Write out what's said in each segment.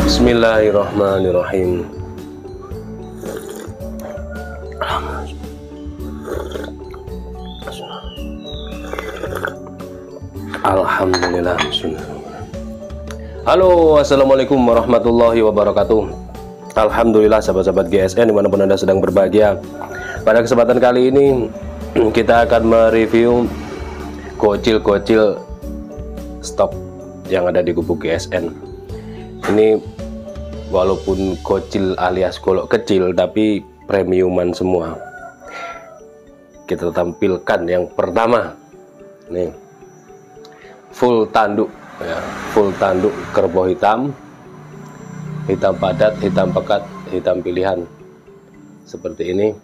Bismillahirrahmanirrahim. Alhamdulillah. Halo, assalamualaikum warahmatullahi wabarakatuh. Alhamdulillah sahabat-sahabat GSN dimanapun Anda sedang berbahagia. Pada kesempatan kali ini kita akan mereview gocil-gocil stok yang ada di gubuk GSN. Ini walaupun gocil alias golok kecil tapi premiuman semua. Kita tampilkan yang pertama nih, full tanduk ya, full tanduk kerbau hitam, hitam padat, hitam pekat, hitam pilihan seperti ini.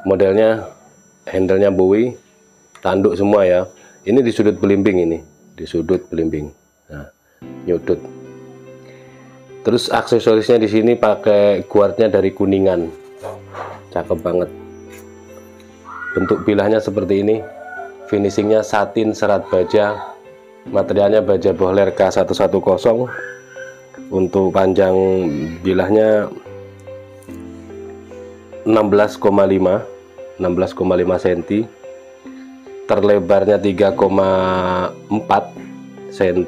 Modelnya handlenya Bowie, tanduk semua ya. Ini di sudut belimbing, ini di sudut belimbing, nah, nyudut. Terus aksesorisnya di sini pakai guardnya dari Kuningan, cakep banget. Bentuk bilahnya seperti ini, finishingnya satin serat baja, materialnya baja Bohler K110. Untuk panjang bilahnya 16,5 cm, terlebarnya 3,4 cm,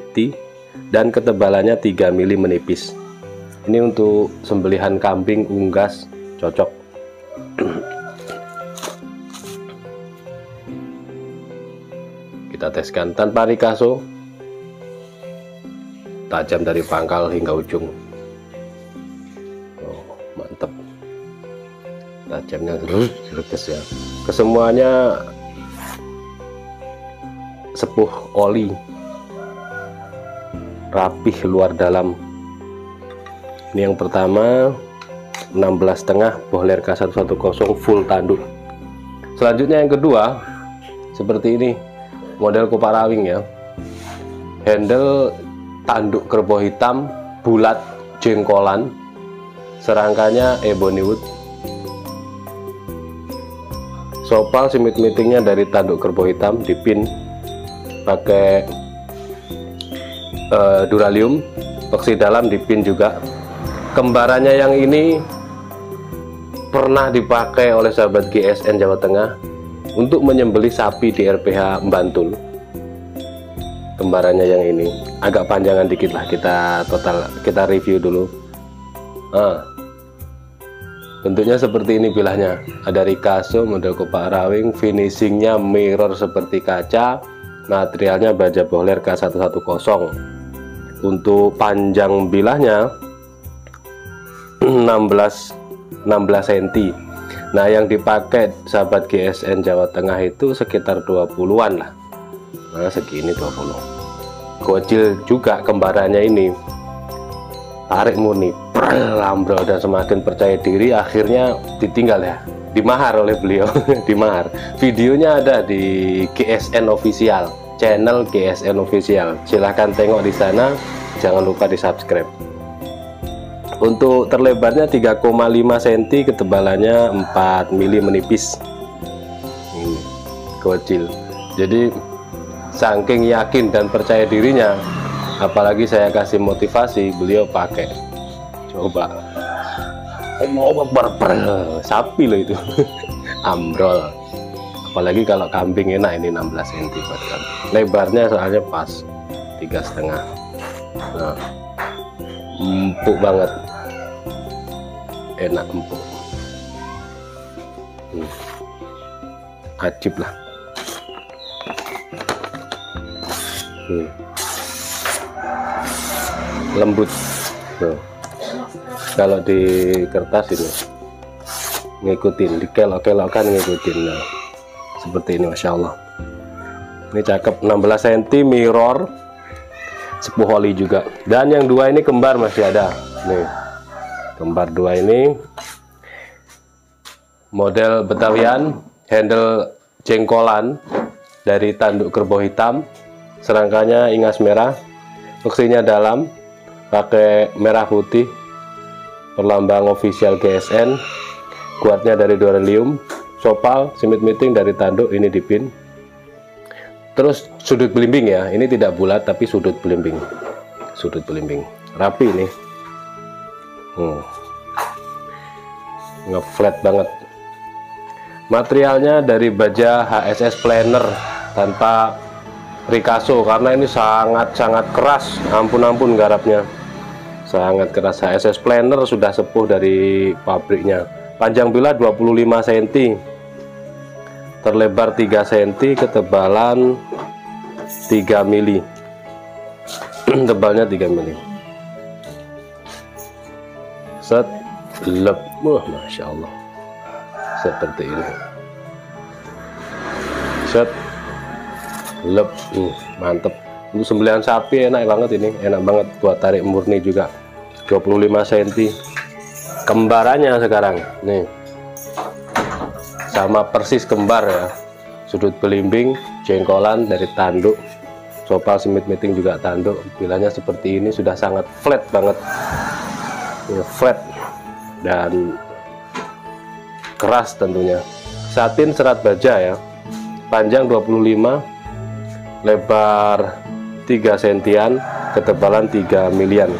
dan ketebalannya 3 mm menipis. Ini untuk sembelihan kambing, unggas, cocok. Kita teskan tanpa rikaso, tajam dari pangkal hingga ujung. Oh, mantap, tajamnya terus ya. Kesemuanya sepuh oli, rapih luar dalam. Ini yang pertama, 16,5 Bohler K110 full tanduk. Selanjutnya yang kedua, seperti ini, model Kopak Rawing ya. Handle tanduk kerbau hitam, bulat, jengkolan. Serangkanya ebony wood. Sopal simit meetingnya dari tanduk kerbau hitam, dipin pakai duralium, toksi dalam dipin juga. Kembarannya yang ini pernah dipakai oleh sahabat GSN Jawa Tengah untuk menyembelih sapi di RPH Bantul. Kembarannya yang ini agak panjangan dikit lah, kita review dulu. Bentuknya seperti ini bilahnya, ada rikaso model Kopak Rawing, finishingnya mirror seperti kaca, materialnya baja Bohler K110. Untuk panjang bilahnya 16,5 16 cm. Nah yang dipakai sahabat GSN Jawa Tengah itu sekitar 20-an lah. Nah segini 20. Gocil juga kembarannya ini, tarik murni, ambrol, dan semakin percaya diri akhirnya ditinggal ya, dimahar oleh beliau. Dimahar. Videonya ada di GSN Official, channel GSN Official, silahkan tengok di sana, jangan lupa di subscribe. Untuk terlebarnya 3,5 cm, ketebalannya 4 mm menipis. Ini gocil. Jadi saking yakin dan percaya dirinya, apalagi saya kasih motivasi, beliau pakai. Coba. Sapi loh itu. Ambrol. Apalagi kalau kambing enak, ini 16 cm buat kambing. Lebarnya soalnya pas 3,5. Nah, empuk banget, enak, empuk, ajib lah. Lembut. Kalau di kertas ini ngikutin, dikelok-kelokkan ngikutin. Nah, seperti ini, Masya Allah. Ini cakep, 16 cm, mirror, sepuh oli juga. Dan yang dua ini kembar masih ada nih, kembar dua ini model Betawian, handle jengkolan dari tanduk kerbau hitam, serangkanya ingas merah, mesinnya dalam, pakai merah putih, perlambang official GSN, kuatnya dari Duralium, sopal simit meeting dari tanduk ini dipin. Terus sudut belimbing ya, ini tidak bulat tapi sudut belimbing, rapi ini, ngeflat banget. Materialnya dari baja HSS Planner tanpa Ricasso, karena ini sangat keras, ampun garapnya, sangat keras. HSS Planner sudah sepuh dari pabriknya. Panjang bila 25 cm, terlebar 3 cm, ketebalan 3 mili. Tebalnya 3 mili. Set, lep, Masya Allah, seperti ini. Set, lep, mantep. Untuk sembelihan sapi enak banget ini, enak banget buat tarik murni juga. 25 cm. Kembarannya sekarang nih, sama persis kembar ya, sudut belimbing, jengkolan dari tanduk, sopal simit meeting juga tanduk. Bilanya seperti ini sudah sangat flat banget ya, flat dan keras tentunya. Satin serat baja ya, panjang 25, lebar 3 sentian, ketebalan 3 milian.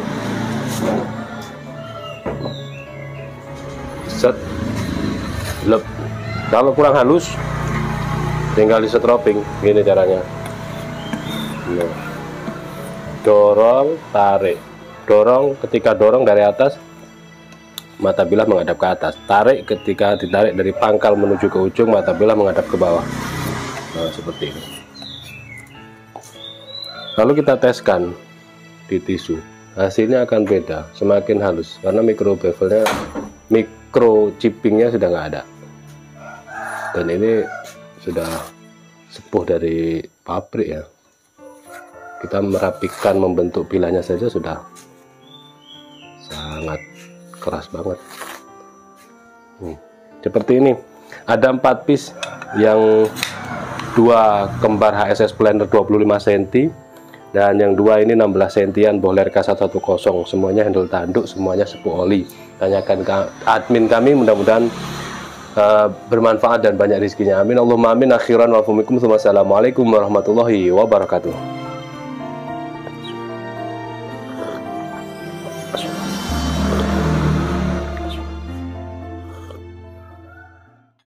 Set, lep. Kalau kurang halus tinggal di setroping, gini caranya. Nah, dorong, tarik, dorong. Ketika dorong dari atas, mata bilah menghadap ke atas. Tarik, ketika ditarik dari pangkal menuju ke ujung, mata bilah menghadap ke bawah. Nah, seperti ini. Lalu kita teskan di tisu, hasilnya akan beda, semakin halus, karena micro bevelnya, microchippingnya sudah nggak ada. Dan ini sudah sepuh dari pabrik ya. Kita merapikan, membentuk bilahnya saja sudah sangat keras banget. Seperti ini. Ada 4 piece, yang 2 kembar HSS Planner 25 cm, dan yang 2 ini 16 cm Bohler K110. Semuanya handle tanduk, semuanya sepuh oli. Tanyakan ke admin kami, mudah-mudahan bermanfaat dan banyak rezekinya. Amin Allahumma amin. Akhiran wa fumikum. Wassalamualaikum warahmatullahi wabarakatuh.